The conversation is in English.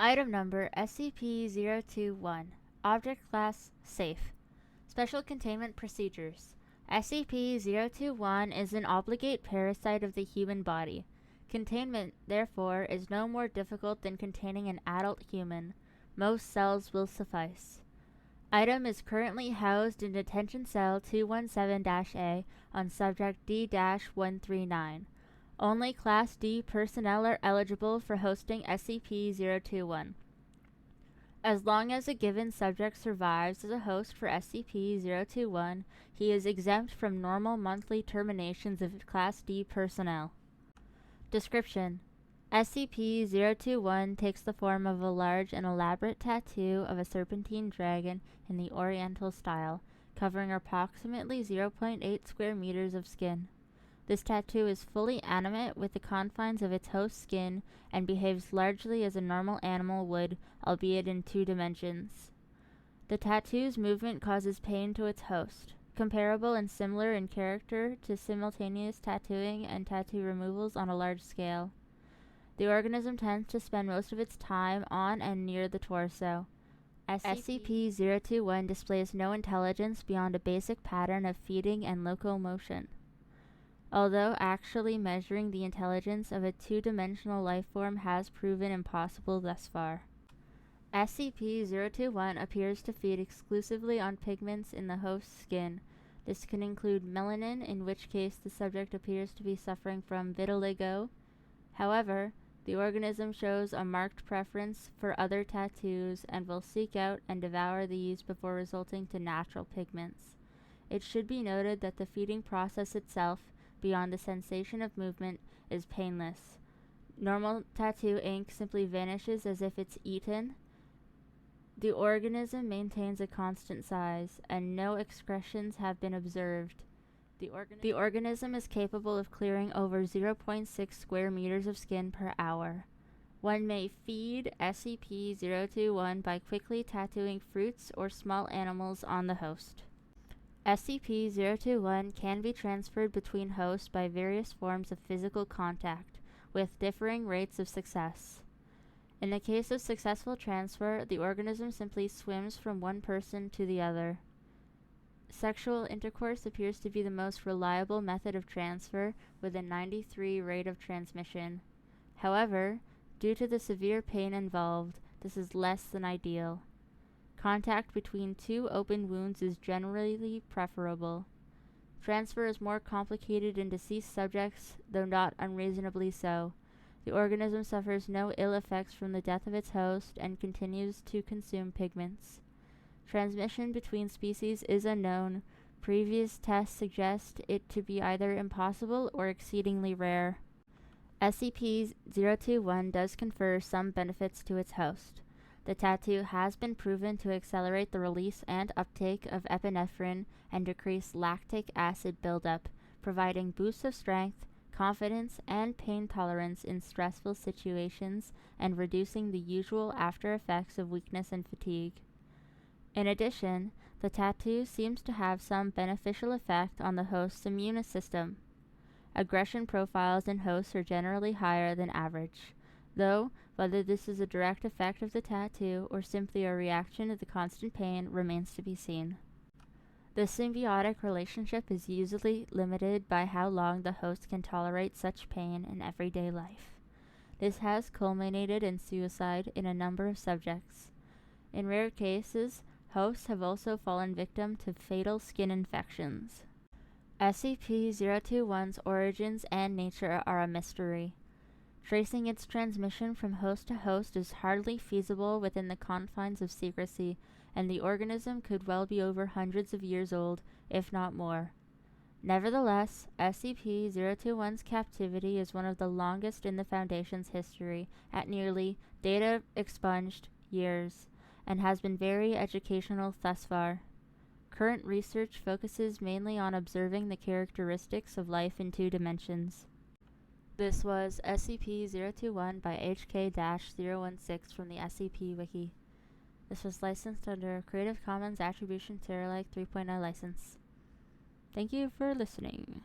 Item number SCP-021. Object Class Safe. Special Containment Procedures. SCP-021 is an obligate parasite of the human body. Containment, therefore, is no more difficult than containing an adult human. Most cells will suffice. Item is currently housed in Detention Cell 217-A on Subject D-139. Only Class D personnel are eligible for hosting SCP-021. As long as a given subject survives as a host for SCP-021, he is exempt from normal monthly terminations of Class D personnel. Description: SCP-021 takes the form of a large and elaborate tattoo of a serpentine dragon in the oriental style, covering approximately 0.8 square meters of skin. This tattoo is fully animate with the confines of its host's skin and behaves largely as a normal animal would, albeit in 2 dimensions. The tattoo's movement causes pain to its host, comparable and similar in character to simultaneous tattooing and tattoo removals on a large scale. The organism tends to spend most of its time on and near the torso. SCP-021 displays no intelligence beyond a basic pattern of feeding and locomotion. Although actually measuring the intelligence of a 2-dimensional life form has proven impossible thus far. SCP-021 appears to feed exclusively on pigments in the host's skin. This can include melanin, in which case the subject appears to be suffering from vitiligo. However, the organism shows a marked preference for other tattoos and will seek out and devour these before resorting to natural pigments. It should be noted that the feeding process itself, beyond the sensation of movement, is painless. Normal tattoo ink simply vanishes as if it's eaten. The organism maintains a constant size, and no excretions have been observed. The organism is capable of clearing over 0.6 square meters of skin per hour. One may feed SCP-021 by quickly tattooing fruits or small animals on the host. SCP-021 can be transferred between hosts by various forms of physical contact, with differing rates of success. In the case of successful transfer, the organism simply swims from one person to the other. Sexual intercourse appears to be the most reliable method of transfer, with a 93% rate of transmission. However, due to the severe pain involved, this is less than ideal. Contact between 2 open wounds is generally preferable. Transfer is more complicated in deceased subjects, though not unreasonably so. The organism suffers no ill effects from the death of its host and continues to consume pigments. Transmission between species is unknown. Previous tests suggest it to be either impossible or exceedingly rare. SCP-021 does confer some benefits to its host. The tattoo has been proven to accelerate the release and uptake of epinephrine and decrease lactic acid buildup, providing boosts of strength, confidence, and pain tolerance in stressful situations and reducing the usual after effects of weakness and fatigue. In addition, the tattoo seems to have some beneficial effect on the host's immune system. Aggression profiles in hosts are generally higher than average, though whether this is a direct effect of the tattoo or simply a reaction to the constant pain remains to be seen. The symbiotic relationship is usually limited by how long the host can tolerate such pain in everyday life. This has culminated in suicide in a number of subjects. In rare cases, hosts have also fallen victim to fatal skin infections. SCP-021's origins and nature are a mystery. Tracing its transmission from host to host is hardly feasible within the confines of secrecy, and the organism could well be over hundreds of years old, if not more. Nevertheless, SCP-021's captivity is one of the longest in the Foundation's history, at nearly data expunged years, and has been very educational thus far. Current research focuses mainly on observing the characteristics of life in 2 dimensions. This was SCP-021 by HK-016 from the SCP Wiki. This was licensed under Creative Commons Attribution Share Alike 3.0 license. Thank you for listening.